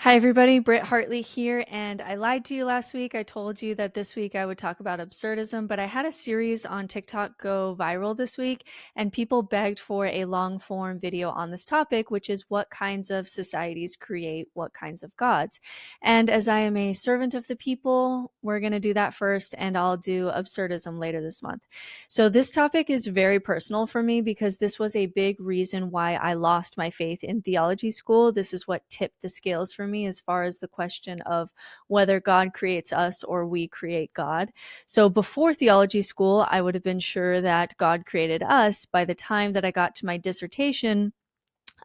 Hi, everybody. Brit Hartley here, and I lied to you last week. I told you that this week I would talk about absurdism, but I had a series on TikTok go viral this week, and people begged for a long form video on this topic, which is what kinds of societies create what kinds of gods. And as I am a servant of the people, we're going to do that first, and I'll do absurdism later this month. So, this topic is very personal for me because this was a big reason why I lost my faith in theology school. This is what tipped the scales for me as far as the question of whether God creates us or we create God. So before theology school, I would have been sure that God created us. By the time that I got to my dissertation,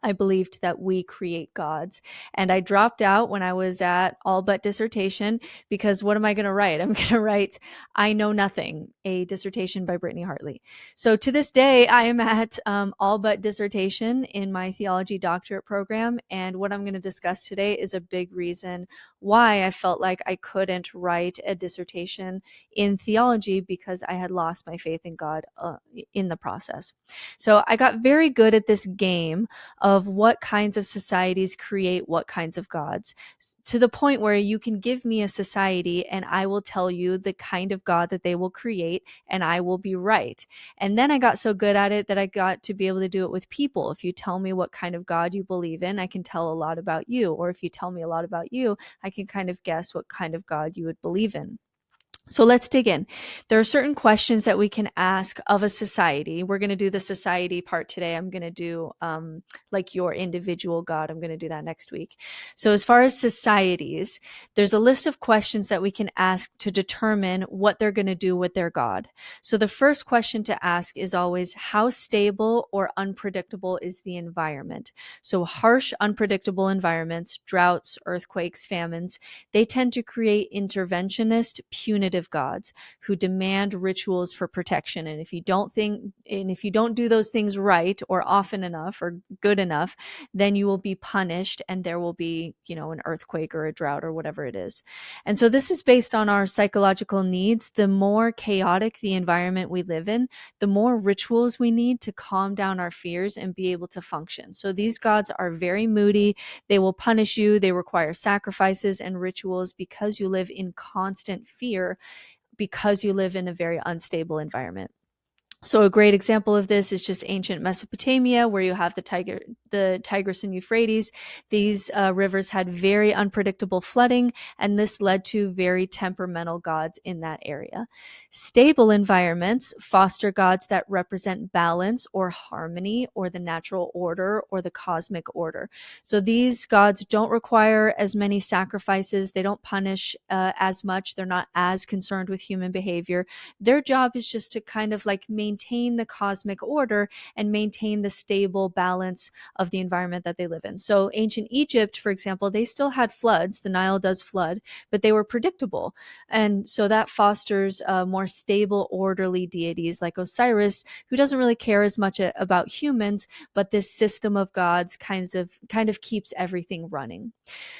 I believed that we create gods. And I dropped out when I was at all but dissertation because what am I going to write? I'm going to write I Know Nothing, a dissertation by Brit Hartley. So to this day, I am at all but dissertation in my theology doctorate program. And what I'm going to discuss today is a big reason why I felt like I couldn't write a dissertation in theology because I had lost my faith in God in the process. So I got very good at this game of what kinds of societies create what kinds of gods, to the point where you can give me a society and I will tell you the kind of God that they will create and I will be right. And then I got so good at it that I got to be able to do it with people. If you tell me what kind of God you believe in, I can tell a lot about you. Or if you tell me a lot about you, I can kind of guess what kind of God you would believe in. So let's dig in. There are certain questions that we can ask of a society. We're going to do the society part today. I'm going to do like your individual God. I'm going to do that next week. So as far as societies, there's a list of questions that we can ask to determine what they're going to do with their God. So the first question to ask is always, how stable or unpredictable is the environment? So harsh, unpredictable environments, droughts, earthquakes, famines, they tend to create interventionist, punitive gods who demand rituals for protection. And if you don't do those things right or often enough or good enough, then you will be punished and there will be, an earthquake or a drought or whatever it is. And so this is based on our psychological needs. The more chaotic the environment we live in, the more rituals we need to calm down our fears and be able to function. So these gods are very moody. They will punish you. They require sacrifices and rituals because you live in constant fear, because you live in a very unstable environment. So a great example of this is just ancient Mesopotamia, where you have the Tigris and Euphrates. These rivers had very unpredictable flooding, and this led to very temperamental gods in that area. Stable environments foster gods that represent balance or harmony or the natural order or the cosmic order. So these gods don't require as many sacrifices. They don't punish as much. They're not as concerned with human behavior. Their job is just to kind of like maintain the cosmic order and maintain the stable balance of the environment that they live in. So ancient Egypt, for example, they still had floods. The Nile does flood, but they were predictable. And so that fosters more stable, orderly deities like Osiris, who doesn't really care as much about humans, but this system of gods kind of keeps everything running.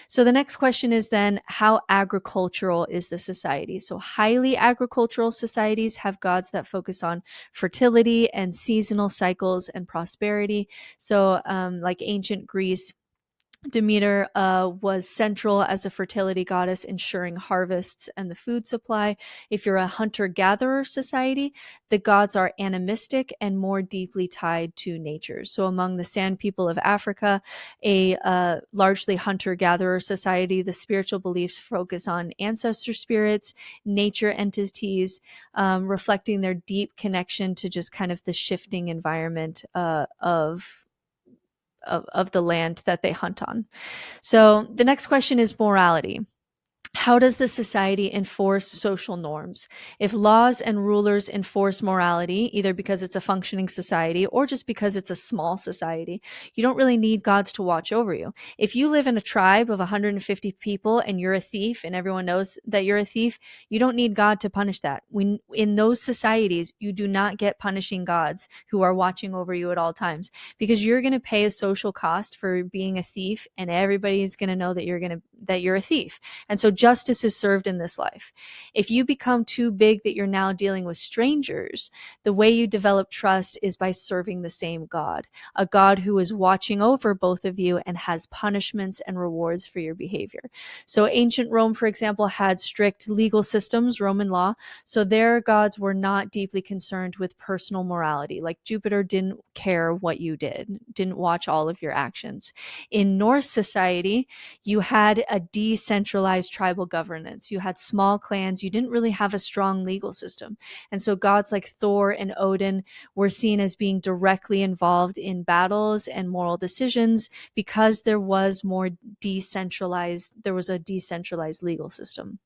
So the next question is then, how agricultural is the society? So highly agricultural societies have gods that focus on fertility and seasonal cycles and prosperity. So like ancient Greece, Demeter was central as a fertility goddess, ensuring harvests and the food supply. If you're a hunter-gatherer society, the gods are animistic and more deeply tied to nature. So among the San people of Africa, a largely hunter-gatherer society, the spiritual beliefs focus on ancestor spirits, nature entities, reflecting their deep connection to just kind of the shifting environment of the land that they hunt on. So the next question is morality. How does the society enforce social norms? If laws and rulers enforce morality, either because it's a functioning society or just because it's a small society, you don't really need gods to watch over you. If you live in a tribe of 150 people and you're a thief and everyone knows that you're a thief, you don't need God to punish that. In those societies, you do not get punishing gods who are watching over you at all times, because you're going to pay a social cost for being a thief, and everybody's going to know that that you're a thief. And so justice is served in this life. If you become too big that you're now dealing with strangers, the way you develop trust is by serving the same God, a God who is watching over both of you and has punishments and rewards for your behavior. So ancient Rome, for example, had strict legal systems, Roman law. So their gods were not deeply concerned with personal morality. Like Jupiter didn't care what you did, didn't watch all of your actions. In Norse society, you had a decentralized tribal governance. You had small clans. You didn't really have a strong legal system. And so gods like Thor and Odin were seen as being directly involved in battles and moral decisions because there was a decentralized legal system.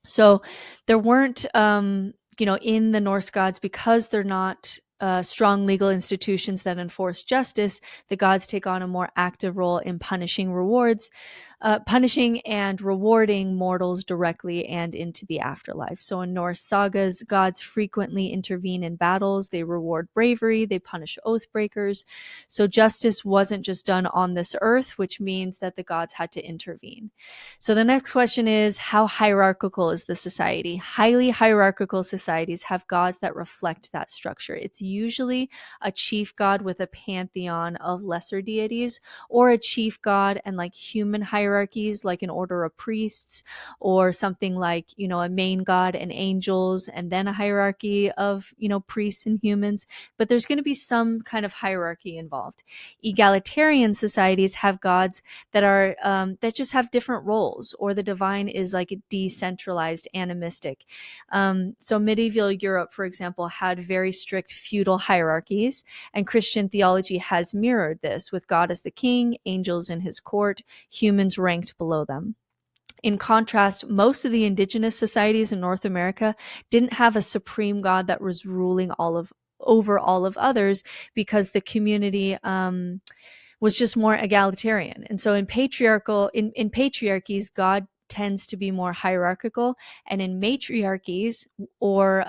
So there weren't, in the Norse gods, because they're not strong legal institutions that enforce justice, the gods take on a more active role in punishing and rewarding mortals directly and into the afterlife. So in Norse sagas, gods frequently intervene in battles. They reward bravery. They punish oath breakers. So justice wasn't just done on this earth, which means that the gods had to intervene. So the next question is, how hierarchical is the society? Highly hierarchical societies have gods that reflect that structure. It's usually a chief god with a pantheon of lesser deities, or a chief god and like human hierarchies, like an order of priests, or something like, a main god and angels, and then a hierarchy of, priests and humans. But there's going to be some kind of hierarchy involved. Egalitarian societies have gods that are that just have different roles, or the divine is like decentralized, animistic. So medieval Europe, for example, had very strict feudal hierarchies, and Christian theology has mirrored this, with God as the king, angels in his court, humans ranked below them. In contrast, most of the indigenous societies in North America didn't have a supreme God that was ruling over all of others, because the community was just more egalitarian. And so in patriarchies, God tends to be more hierarchical, and in matriarchies, or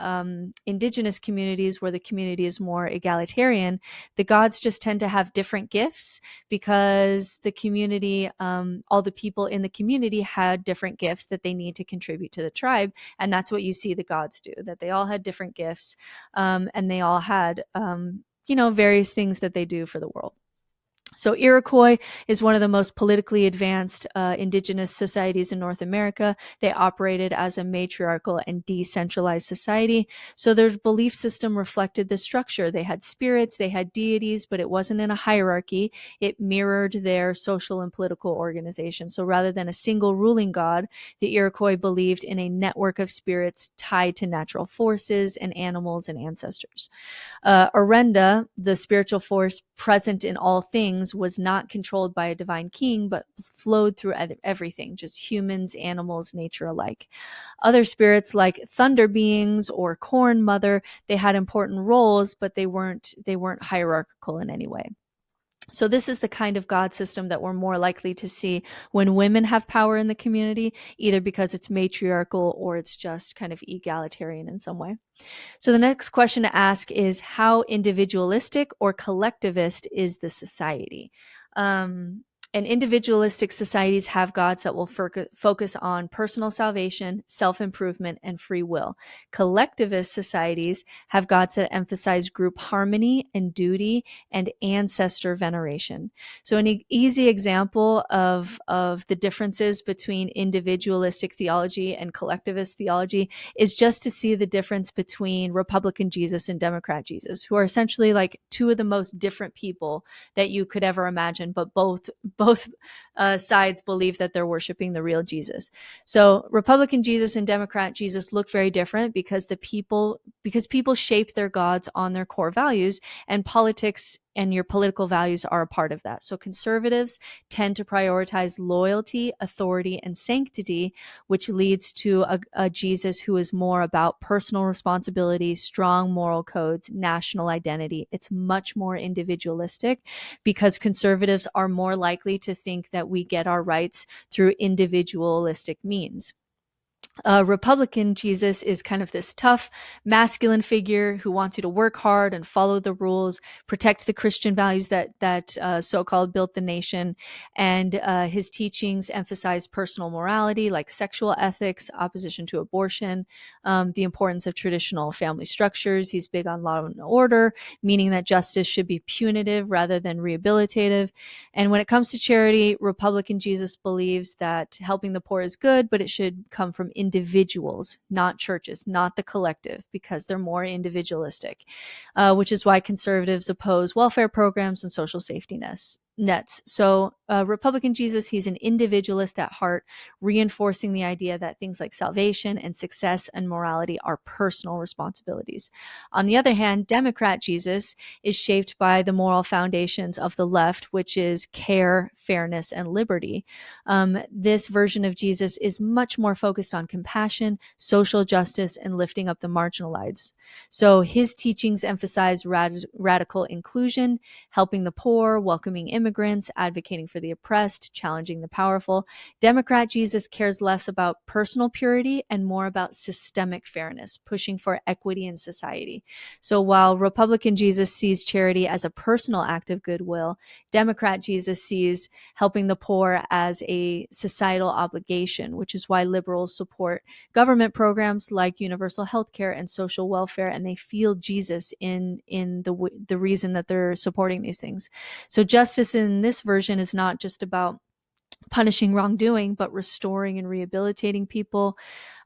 indigenous communities where the community is more egalitarian, the gods just tend to have different gifts, because the community, all the people in the community had different gifts that they need to contribute to the tribe. And that's what you see the gods do, that they all had different gifts, and they all had various things that they do for the world. So Iroquois is one of the most politically advanced indigenous societies in North America. They operated as a matriarchal and decentralized society. So their belief system reflected this structure. They had spirits, they had deities, but it wasn't in a hierarchy. It mirrored their social and political organization. So rather than a single ruling god, the Iroquois believed in a network of spirits tied to natural forces and animals and ancestors. Orenda, the spiritual force present in all things, was not controlled by a divine king, but flowed through everything, just humans, animals, nature alike. Other spirits like thunder beings or corn mother, they had important roles, but they weren't hierarchical in any way. So this is the kind of God system that we're more likely to see when women have power in the community, either because it's matriarchal or it's just kind of egalitarian in some way. So the next question to ask is, how individualistic or collectivist is the society? And individualistic societies have gods that will focus on personal salvation, self-improvement, and free will. Collectivist societies have gods that emphasize group harmony and duty and ancestor veneration. So an easy example of the differences between individualistic theology and collectivist theology is just to see the difference between Republican Jesus and Democrat Jesus, who are essentially like two of the most different people that you could ever imagine, but both sides believe that they're worshiping the real Jesus. So Republican Jesus and Democrat Jesus look very different because people shape their gods on their core values, and politics and your political values are a part of that. So conservatives tend to prioritize loyalty, authority, and sanctity, which leads to a Jesus who is more about personal responsibility, strong moral codes, national identity. It's much more individualistic, because conservatives are more likely to think that we get our rights through individualistic means. Republican Jesus is kind of this tough, masculine figure who wants you to work hard and follow the rules, protect the Christian values that so-called built the nation, and his teachings emphasize personal morality, like sexual ethics, opposition to abortion, the importance of traditional family structures. He's big on law and order, meaning that justice should be punitive rather than rehabilitative. And when it comes to charity, Republican Jesus believes that helping the poor is good, but it should come from individuals, not churches, not the collective, because they're more individualistic, which is why conservatives oppose welfare programs and social safety nets. So Republican Jesus, he's an individualist at heart, reinforcing the idea that things like salvation and success and morality are personal responsibilities. On the other hand, Democrat Jesus is shaped by the moral foundations of the left, which is care, fairness, and liberty. This version of Jesus is much more focused on compassion, social justice, and lifting up the marginalized. So his teachings emphasize radical inclusion, helping the poor, welcoming immigrants, advocating for the oppressed, challenging the powerful. Democrat Jesus cares less about personal purity and more about systemic fairness, pushing for equity in society. So while Republican Jesus sees charity as a personal act of goodwill, Democrat Jesus sees helping the poor as a societal obligation, which is why liberals support government programs like universal health care and social welfare, and they feel Jesus in the reason that they're supporting these things. So justice in this version is not just about punishing wrongdoing, but restoring and rehabilitating people.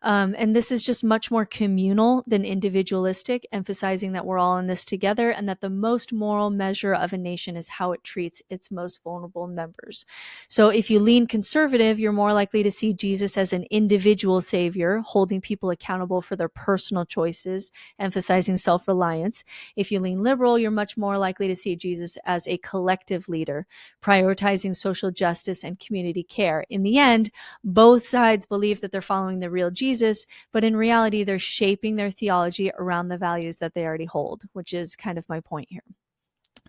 And this is just much more communal than individualistic, emphasizing that we're all in this together and that the most moral measure of a nation is how it treats its most vulnerable members. So if you lean conservative, you're more likely to see Jesus as an individual savior, holding people accountable for their personal choices, emphasizing self-reliance. If you lean liberal, you're much more likely to see Jesus as a collective leader, prioritizing social justice and community care. In the end, both sides believe that they're following the real Jesus, but in reality, they're shaping their theology around the values that they already hold, which is kind of my point here.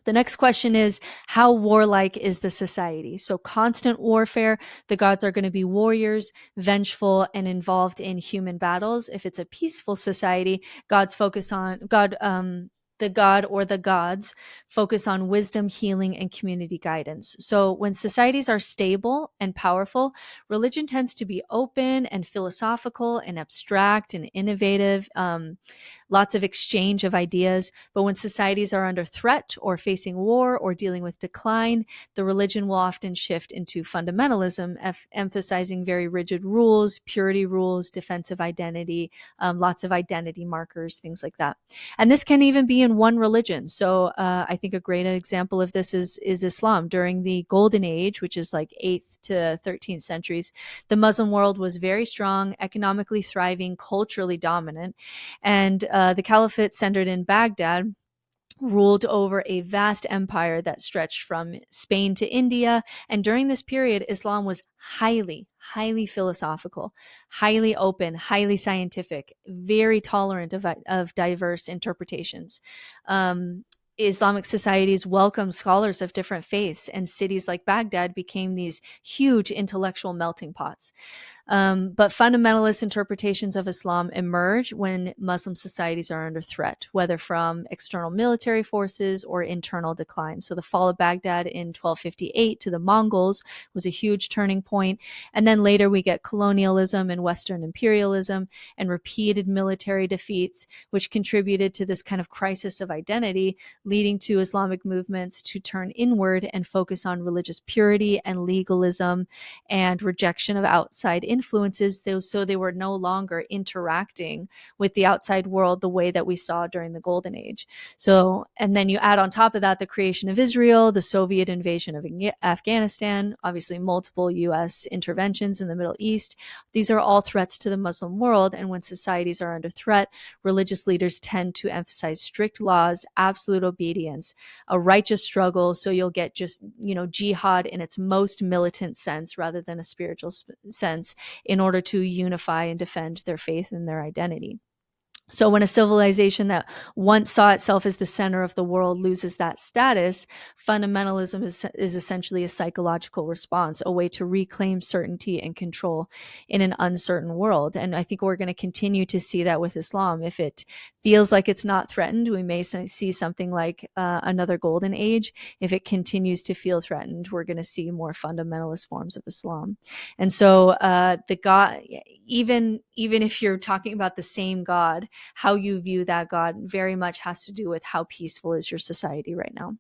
The next question is, how warlike is the society? So constant warfare, the gods are going to be warriors, vengeful, and involved in human battles. If it's a peaceful society, the god or the gods focus on wisdom, healing, and community guidance. So when societies are stable and powerful, religion tends to be open and philosophical and abstract and innovative, lots of exchange of ideas. But when societies are under threat or facing war or dealing with decline, the religion will often shift into fundamentalism, emphasizing very rigid rules, purity rules, defensive identity, lots of identity markers, things like that. And this can even be in one religion. So I think a great example of this is Islam. During the Golden Age, which is like 8th to 13th centuries, the Muslim world was very strong, economically thriving, culturally dominant. And the caliphate centered in Baghdad ruled over a vast empire that stretched from Spain to India. And during this period, Islam was highly philosophical, highly open, highly scientific, very tolerant of diverse interpretations. Islamic societies welcomed scholars of different faiths, and cities like Baghdad became these huge intellectual melting pots. But fundamentalist interpretations of Islam emerge when Muslim societies are under threat, whether from external military forces or internal decline. So the fall of Baghdad in 1258 to the Mongols was a huge turning point. And then later we get colonialism and Western imperialism and repeated military defeats, which contributed to this kind of crisis of identity, leading to Islamic movements to turn inward and focus on religious purity and legalism and rejection of outside influences, so they were no longer interacting with the outside world the way that we saw during the Golden Age. So, and then you add on top of that the creation of Israel, the Soviet invasion of Afghanistan, obviously multiple US interventions in the Middle East. These are all threats to the Muslim world, and when societies are under threat, religious leaders tend to emphasize strict laws, absolute obedience, a righteous struggle. So you'll get just, jihad in its most militant sense rather than a spiritual sense in order to unify and defend their faith and their identity. So when a civilization that once saw itself as the center of the world loses that status, fundamentalism is essentially a psychological response, a way to reclaim certainty and control in an uncertain world. And I think we're going to continue to see that with Islam. If it feels like it's not threatened, we may see something like another golden age. If it continues to feel threatened, we're going to see more fundamentalist forms of Islam. And so the God, even if you're talking about the same God, how you view that God very much has to do with how peaceful is your society right now.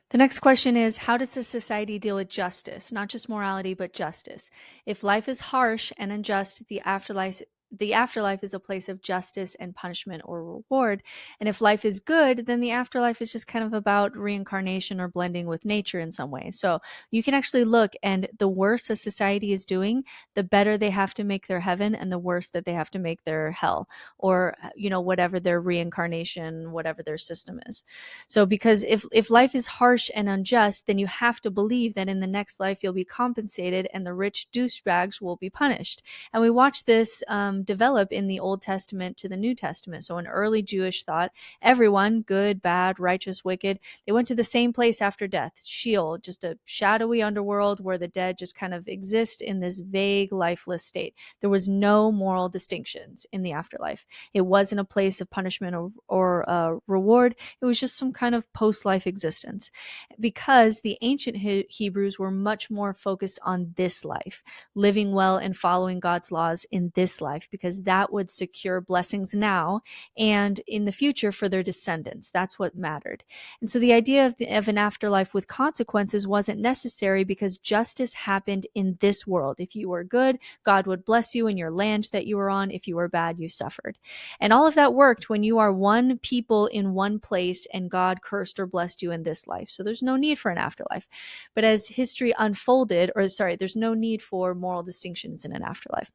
The next question is, how does the society deal with justice? Not just morality, but justice. If life is harsh and unjust, the afterlife is a place of justice and punishment or reward. And if life is good, then the afterlife is just kind of about reincarnation or blending with nature in some way. So you can actually look, and the worse a society is doing, the better they have to make their heaven, and the worse that they have to make their hell, or whatever their reincarnation, whatever their system is. So because if life is harsh and unjust, then you have to believe that in the next life you'll be compensated and the rich douchebags will be punished. And we watch this develop in the Old Testament to the New Testament. So in early Jewish thought, everyone, good, bad, righteous, wicked, they went to the same place after death, Sheol, just a shadowy underworld where the dead just kind of exist in this vague, lifeless state. There was no moral distinctions in the afterlife. It wasn't a place of punishment or reward. It was just some kind of post-life existence, because the ancient Hebrews were much more focused on this life, living well and following God's laws in this life, because that would secure blessings now and in the future for their descendants. That's what mattered. And so the idea of an afterlife with consequences wasn't necessary, because justice happened in this world. If you were good, God would bless you in your land that you were on. If you were bad, you suffered. And all of that worked when you are one people in one place and God cursed or blessed you in this life. So there's no need for an afterlife. But as history unfolded, there's no need for moral distinctions in an afterlife.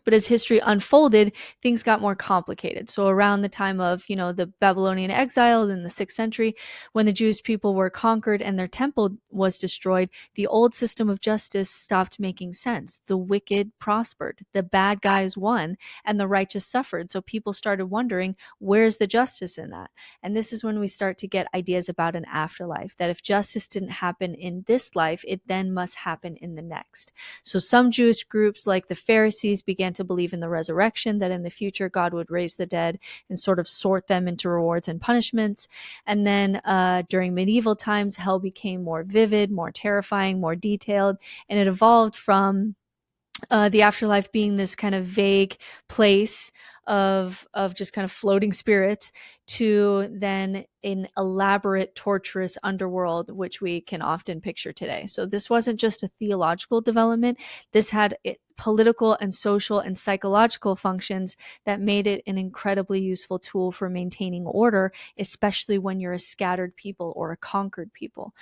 But as history unfolded, things got more complicated. So around the time of, the Babylonian exile in the 6th century, when the Jewish people were conquered and their temple was destroyed, the old system of justice stopped making sense. The wicked prospered, the bad guys won, and the righteous suffered. So people started wondering, where's the justice in that? And this is when we start to get ideas about an afterlife, that if justice didn't happen in this life, it then must happen in the next. So some Jewish groups, like the Pharisees, began to believe in the resurrection, that in the future God would raise the dead and sort of sort them into rewards and punishments. And then during medieval times, hell became more vivid, more terrifying, more detailed, and it evolved from the afterlife being this kind of vague place of just kind of floating spirits, to then an elaborate, torturous underworld, which we can often picture today. So this wasn't just a theological development. This had political and social and psychological functions that made it an incredibly useful tool for maintaining order, especially when you're a scattered people or a conquered people.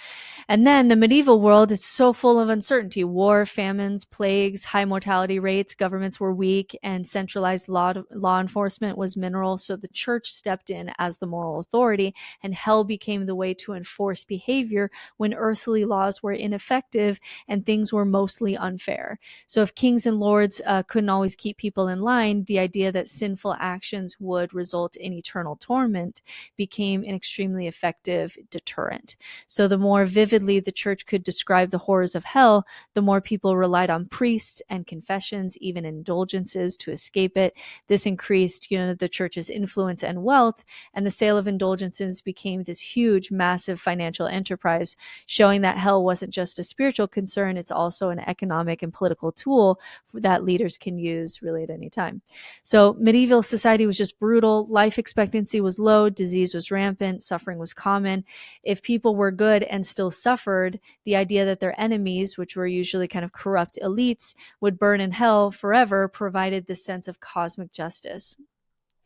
And then the medieval world is so full of uncertainty: war, famines, plagues, high mortality rates, governments were weak, and centralized law enforcement was minimal. So the church stepped in as the moral authority, and hell became the way to enforce behavior when earthly laws were ineffective and things were mostly unfair. So if kings and lords couldn't always keep people in line, the idea that sinful actions would result in eternal torment became an extremely effective deterrent. So the more vividly the church could describe the horrors of hell, the more people relied on priests and confessions, even indulgences, to escape it. This increased, the church's influence and wealth, and the sale of indulgences became this huge, massive financial enterprise, showing that hell wasn't just a spiritual concern, it's also an economic and political tool that leaders can use really at any time. So medieval society was just brutal. Life expectancy was low, disease was rampant, suffering was common. If people were good and still suffered, the idea that their enemies, which were usually kind of corrupt elites, would burn in hell forever provided this sense of cosmic justice.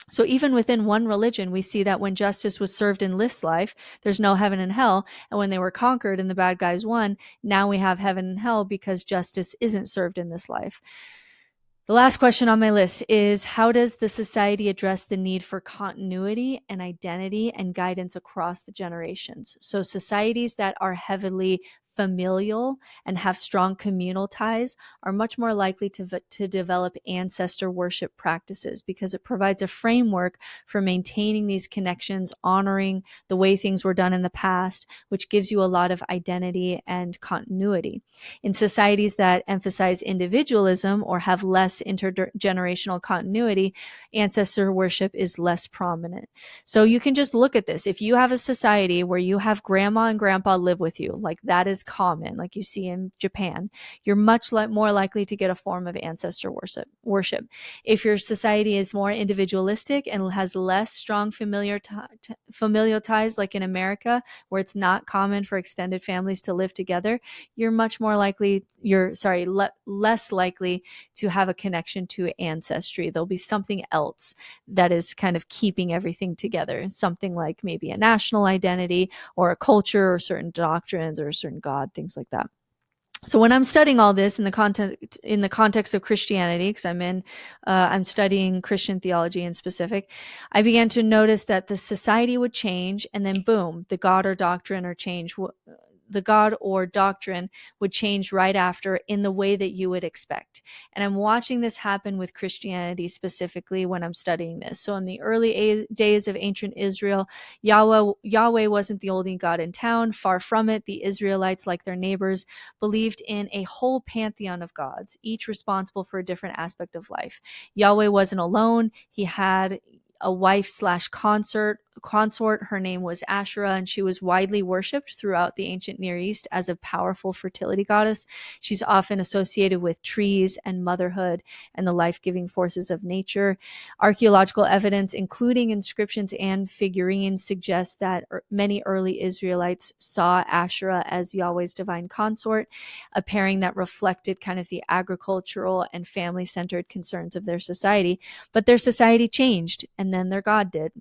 So even within one religion, we see that when justice was served in this life, there's no heaven and hell. And when they were conquered and the bad guys won, now we have heaven and hell because justice isn't served in this life. The last question on my list is, how does the society address the need for continuity and identity and guidance across the generations? So societies that are heavily familial and have strong communal ties are much more likely to develop ancestor worship practices, because it provides a framework for maintaining these connections, honoring the way things were done in the past, which gives you a lot of identity and continuity. In societies that emphasize individualism or have less intergenerational continuity, ancestor worship is less prominent. So you can just look at this. If you have a society where you have grandma and grandpa live with you, like that is common, like you see in Japan, you're much more likely to get a form of ancestor worship. If your society is more individualistic and has less strong familial ties, like in America, where it's not common for extended families to live together, you're much more likely, less likely to have a connection to ancestry. There'll be something else that is kind of keeping everything together, something like maybe a national identity or a culture or certain doctrines or a certain God, things like that. So when I'm studying all this in the context of Christianity, because I'm studying Christian theology in specific, I began to notice that the society would change, and then boom, the God or doctrine would change right after in the way that you would expect. And I'm watching this happen with Christianity specifically when I'm studying this. So in the early days of ancient Israel, Yahweh wasn't the only God in town. Far from it. The Israelites, like their neighbors, believed in a whole pantheon of gods, each responsible for a different aspect of life. Yahweh wasn't alone. He had a wife/consort. Her name was Asherah, and she was widely worshipped throughout the ancient Near East as a powerful fertility goddess. She's often associated with trees and motherhood and the life-giving forces of nature. Archaeological evidence, including inscriptions and figurines, suggests that many early Israelites saw Asherah as Yahweh's divine consort, a pairing that reflected kind of the agricultural and family-centered concerns of their society. But their society changed, and then their God did.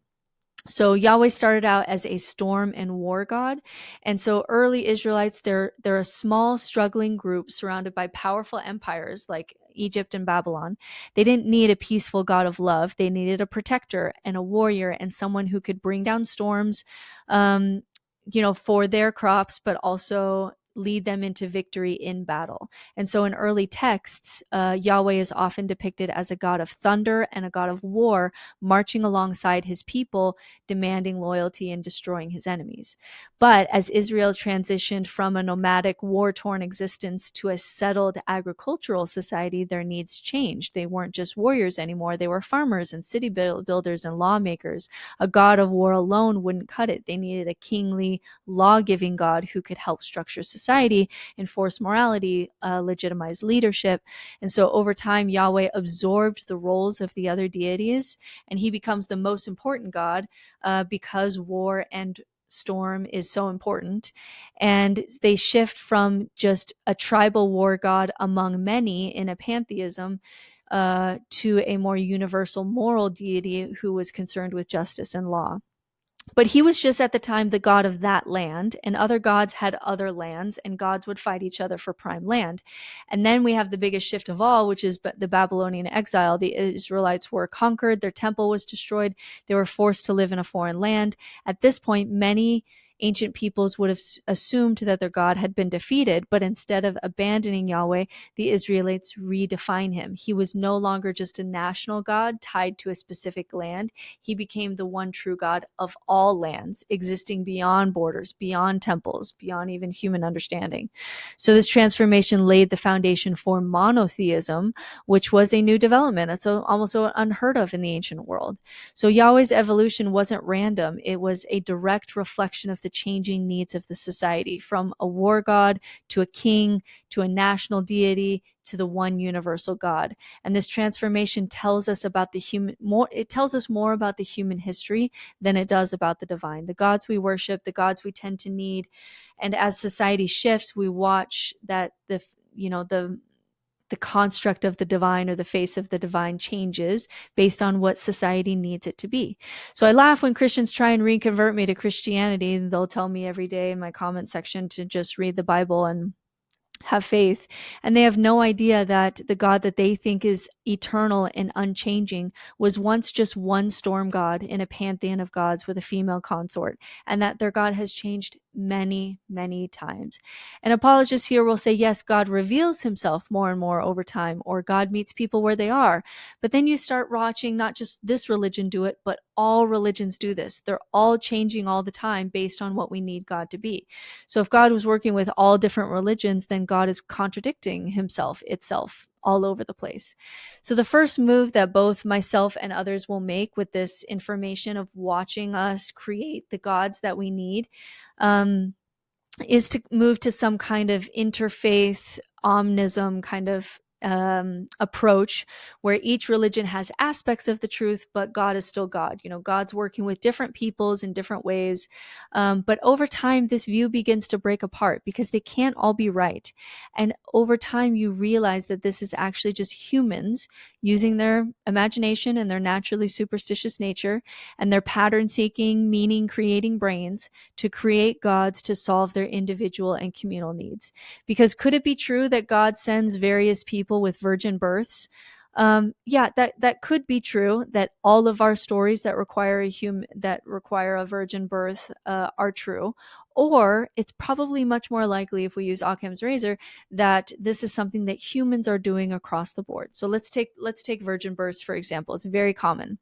So Yahweh started out as a storm and war god. And so early Israelites, they're a small, struggling group surrounded by powerful empires like Egypt and Babylon. They didn't need a peaceful God of love. They needed a protector and a warrior and someone who could bring down storms, for their crops, but also lead them into victory in battle. And so in early texts, Yahweh is often depicted as a god of thunder and a god of war, marching alongside his people, demanding loyalty and destroying his enemies. But as Israel transitioned from a nomadic, war-torn existence to a settled agricultural society, their needs changed. They weren't just warriors anymore. They were farmers and city builders and lawmakers. A god of war alone wouldn't cut it. They needed a kingly, law-giving God who could help structure society, enforce morality, legitimize leadership. And so over time, Yahweh absorbed the roles of the other deities, and he becomes the most important God because war and storm is so important. And they shift from just a tribal war god among many in a pantheism to a more universal moral deity who was concerned with justice and law. But he was just at the time the god of that land, and other gods had other lands, and gods would fight each other for prime land. And then we have the biggest shift of all, which is the Babylonian exile. The Israelites were conquered, their temple was destroyed, they were forced to live in a foreign land. At this point, many ancient peoples would have assumed that their God had been defeated, but instead of abandoning Yahweh, the Israelites redefine him. He was no longer just a national God tied to a specific land. He became the one true God of all lands, existing beyond borders, beyond temples, beyond even human understanding. So this transformation laid the foundation for monotheism, which was a new development. That's almost unheard of in the ancient world. So Yahweh's evolution wasn't random. It was a direct reflection of the changing needs of the society, from a war god to a king to a national deity to the one universal God. And this transformation tells us about it tells us more about the human history than it does about the divine. The gods we worship, the gods we tend to need. And as society shifts, we watch that the construct of the divine or the face of the divine changes based on what society needs it to be. So I laugh when Christians try and reconvert me to Christianity. They'll tell me every day in my comment section to just read the Bible and have faith. And they have no idea that the God that they think is eternal and unchanging, was once just one storm god in a pantheon of gods with a female consort, and that their God has changed many, many times. And apologists here will say, yes, God reveals himself more and more over time, or God meets people where they are. But then you start watching not just this religion do it, but all religions do this. They're all changing all the time based on what we need God to be. So if God was working with all different religions, then God is contradicting himself, itself, all over the place. So the first move that both myself and others will make with this information of watching us create the gods that we need, is to move to some kind of interfaith omnism kind of approach, where each religion has aspects of the truth, but God is still God. God's working with different peoples in different ways. But over time, this view begins to break apart because they can't all be right. And over time, you realize that this is actually just humans using their imagination and their naturally superstitious nature and their pattern-seeking, meaning-creating brains to create gods to solve their individual and communal needs. Because could it be true that God sends various people with virgin births? Yeah, that could be true, that all of our stories that require a virgin birth are true. Or it's probably much more likely, if we use Occam's razor, that this is something that humans are doing across the board. So let's take virgin births, for example. It's very common.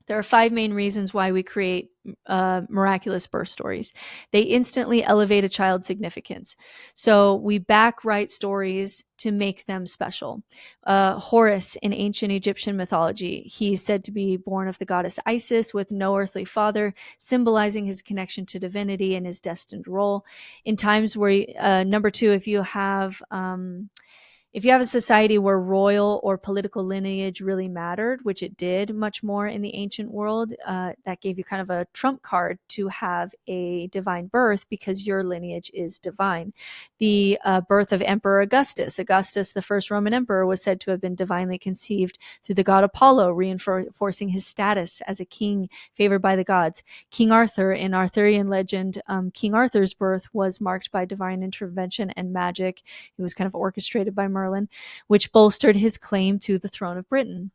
There are 5 main reasons why we create miraculous birth stories. They instantly elevate a child's significance. So we backwrite stories to make them special. Horus in ancient Egyptian mythology, he's said to be born of the goddess Isis with no earthly father, symbolizing his connection to divinity and his destined role. In times where, number 2, if you have a society where royal or political lineage really mattered, which it did much more in the ancient world, that gave you kind of a trump card to have a divine birth because your lineage is divine. The birth of Emperor Augustus, the first Roman emperor, was said to have been divinely conceived through the god Apollo, reinforcing his status as a king favored by the gods. King Arthur, in Arthurian legend, King Arthur's birth was marked by divine intervention and magic. It was kind of orchestrated by Merlin, which bolstered his claim to the throne of Britain.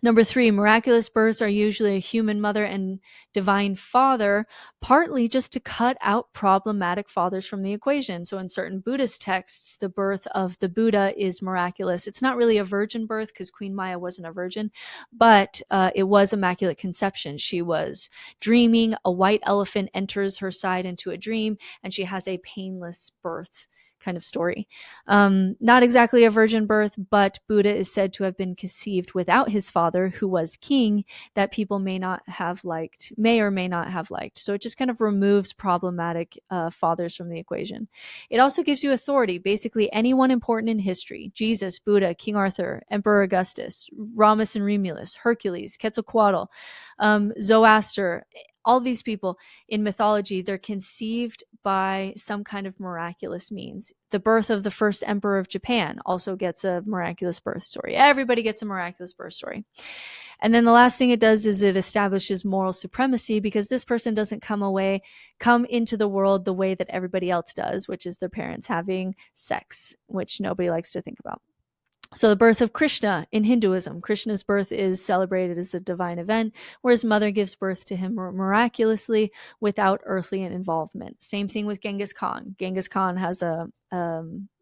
Number 3, miraculous births are usually a human mother and divine father, partly just to cut out problematic fathers from the equation. So in certain Buddhist texts, the birth of the Buddha is miraculous. It's not really a virgin birth because Queen Maya wasn't a virgin, but it was immaculate conception. She was dreaming, a white elephant enters her side into a dream, and she has a painless birth kind of story. Not exactly a virgin birth, but Buddha is said to have been conceived without his father, who was king, that people may or may not have liked. So it just kind of removes problematic fathers from the equation. It also gives you authority. Basically, anyone important in history: Jesus, Buddha, King Arthur, Emperor Augustus, Ramus and Romulus, Hercules, Quetzalcoatl, Zoroaster. All these people in mythology, they're conceived by some kind of miraculous means. The birth of the first emperor of Japan also gets a miraculous birth story. Everybody gets a miraculous birth story. And then the last thing it does is it establishes moral supremacy, because this person doesn't come into the world the way that everybody else does, which is their parents having sex, which nobody likes to think about. So the birth of Krishna in Hinduism, Krishna's birth is celebrated as a divine event, where his mother gives birth to him miraculously without earthly involvement. Same thing with Genghis Khan. Genghis Khan has a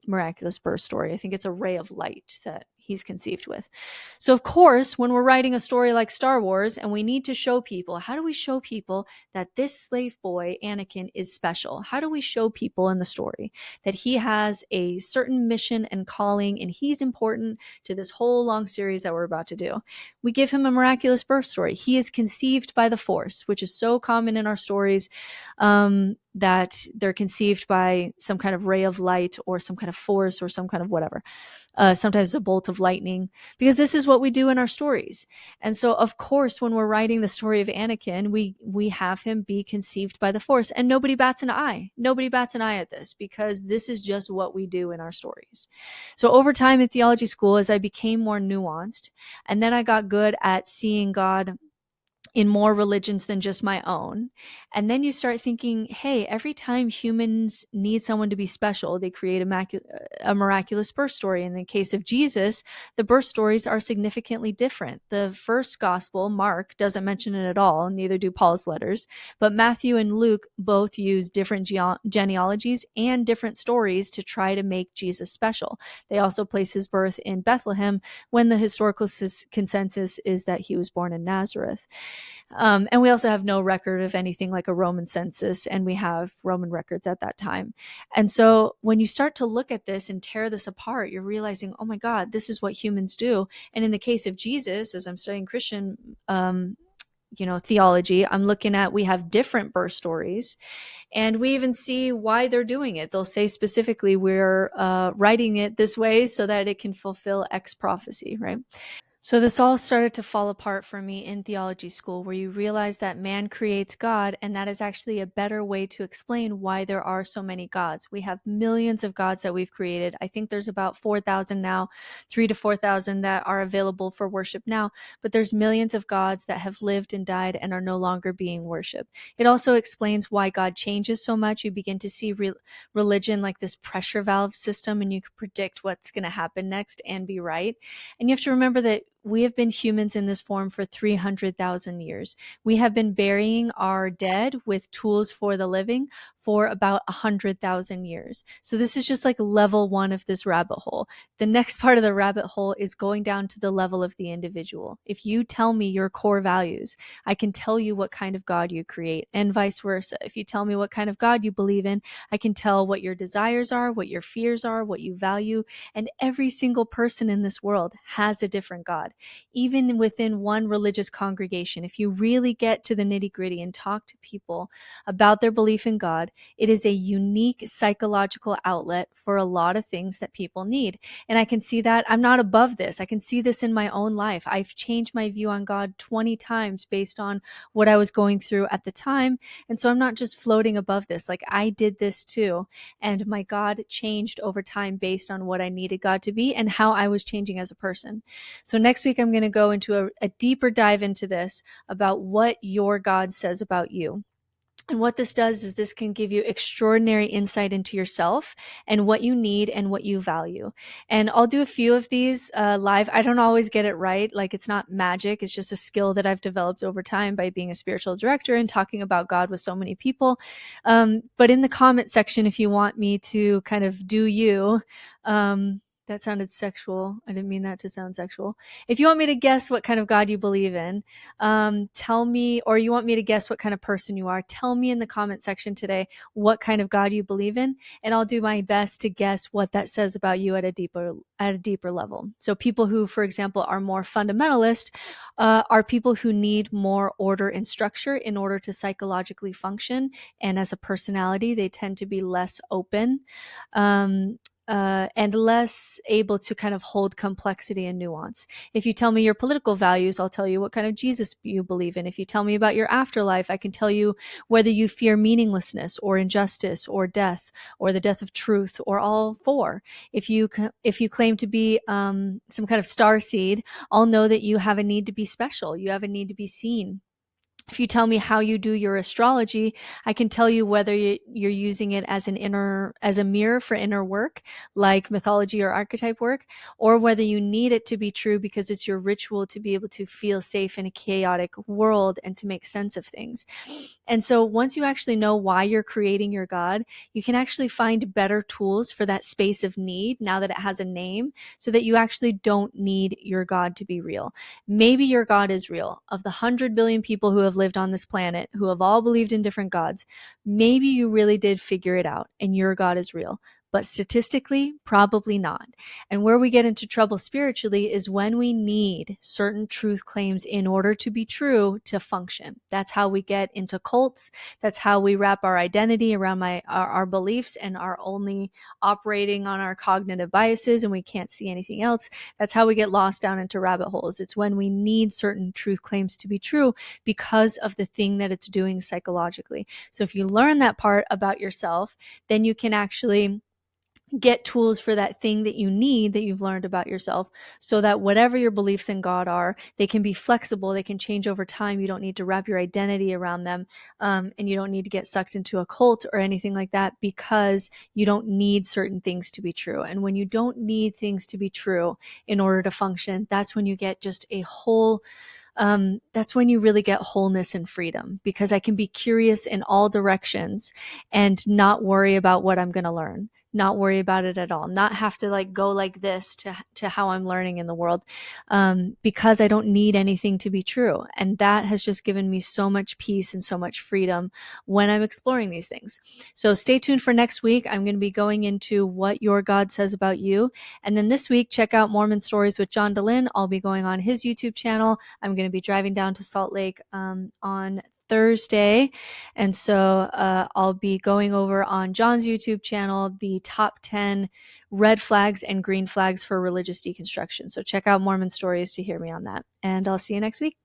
miraculous birth story. I think it's a ray of light that he's conceived with. So of course, when we're writing a story like Star Wars and we need to show people, how do we show people that this slave boy, Anakin, is special? How do we show people in the story that he has a certain mission and calling and he's important to this whole long series that we're about to do? We give him a miraculous birth story. He is conceived by the Force, which is so common in our stories, that they're conceived by some kind of ray of light or some kind of force or some kind of whatever. Sometimes a bolt of lightning, because this is what we do in our stories. And so, of course, when we're writing the story of Anakin, we have him be conceived by the Force, and nobody bats an eye. Nobody bats an eye at this, because this is just what we do in our stories. So over time in theology school, as I became more nuanced, and then I got good at seeing God in more religions than just my own. And then you start thinking, hey, every time humans need someone to be special, they create a miraculous birth story. In the case of Jesus, the birth stories are significantly different. The first gospel, Mark, doesn't mention it at all, neither do Paul's letters. But Matthew and Luke both use different genealogies and different stories to try to make Jesus special. They also place his birth in Bethlehem when the historical consensus is that he was born in Nazareth. And we also have no record of anything like a Roman census, and we have Roman records at that time. And so when you start to look at this and tear this apart, you're realizing, oh my God, this is what humans do. And in the case of Jesus, as I'm studying Christian theology, I'm looking at, we have different birth stories, and we even see why they're doing it. They'll say specifically, we're writing it this way so that it can fulfill X prophecy, right? So this all started to fall apart for me in theology school, where you realize that man creates God, and that is actually a better way to explain why there are so many gods. We have millions of gods that we've created. I think there's about 4,000 now, 3 to 4,000 that are available for worship now, but there's millions of gods that have lived and died and are no longer being worshipped. It also explains why God changes so much. You begin to see religion like this pressure valve system, and you can predict what's going to happen next and be right. And you have to remember that we have been humans in this form for 300,000 years. We have been burying our dead with tools for the living for about 100,000 years. So this is just like level one of this rabbit hole. The next part of the rabbit hole is going down to the level of the individual. If you tell me your core values, I can tell you what kind of God you create, and vice versa. If you tell me what kind of God you believe in, I can tell what your desires are, what your fears are, what you value. And every single person in this world has a different God. Even within one religious congregation, if you really get to the nitty-gritty and talk to people about their belief in God, it is a unique psychological outlet for a lot of things that people need. And I can see that I'm not above this. I can see this in my own life. I've changed my view on God 20 times based on what I was going through at the time. And so I'm not just floating above this. Like, I did this too. And my God changed over time based on what I needed God to be and how I was changing as a person. So next week, I'm going to go into a deeper dive into this about what your God says about you. And what this does is this can give you extraordinary insight into yourself and what you need and what you value. And I'll do a few of these live. I don't always get it right. Like, it's not magic. It's just a skill that I've developed over time by being a spiritual director and talking about God with so many people. But in the comment section, if you want me to kind of do you, that sounded sexual. I didn't mean that to sound sexual. If you want me to guess what kind of God you believe in, tell me, or you want me to guess what kind of person you are, tell me in the comment section today what kind of God you believe in, and I'll do my best to guess what that says about you at a deeper level. So people who, for example, are more fundamentalist are people who need more order and structure in order to psychologically function, and as a personality, they tend to be less open. And less able to kind of hold complexity and nuance. If you tell me your political values, I'll tell you what kind of Jesus you believe in. If you tell me about your afterlife, I can tell you whether you fear meaninglessness or injustice or death or the death of truth or all four. If you claim to be some kind of star seed, I'll know that you have a need to be special. You have a need to be seen. If you tell me how you do your astrology, I can tell you whether you're using it as a mirror for inner work, like mythology or archetype work, or whether you need it to be true because it's your ritual to be able to feel safe in a chaotic world and to make sense of things. And so once you actually know why you're creating your God, you can actually find better tools for that space of need now that it has a name, so that you actually don't need your God to be real. Maybe your God is real. Of the 100 billion people who have lived on this planet, who have all believed in different gods, maybe you really did figure it out and your God is real. But statistically, probably not. And where we get into trouble spiritually is when we need certain truth claims in order to be true to function. That's how we get into cults. That's how we wrap our identity around our beliefs and are only operating on our cognitive biases and we can't see anything else. That's how we get lost down into rabbit holes. It's when we need certain truth claims to be true because of the thing that it's doing psychologically. So if you learn that part about yourself, then you can actually get tools for that thing that you need, that you've learned about yourself, so that whatever your beliefs in God are, they can be flexible, they can change over time. You don't need to wrap your identity around them, and you don't need to get sucked into a cult or anything like that, because you don't need certain things to be true. And when you don't need things to be true in order to function, that's when you get just a whole that's when you really get wholeness and freedom, because I can be curious in all directions and not worry about what I'm going to learn, not worry about it at all, not have to like go like this to how I'm learning in the world, because I don't need anything to be true. And that has just given me so much peace and so much freedom when I'm exploring these things. So stay tuned for next week. I'm going to be going into what your God says about you. And then this week, check out Mormon Stories with John DeLynn. I'll be going on his YouTube channel. I'm going to be driving down to Salt Lake on Thursday. And so I'll be going over on John's YouTube channel the top 10 red flags and green flags for religious deconstruction. So check out Mormon Stories to hear me on that. And I'll see you next week.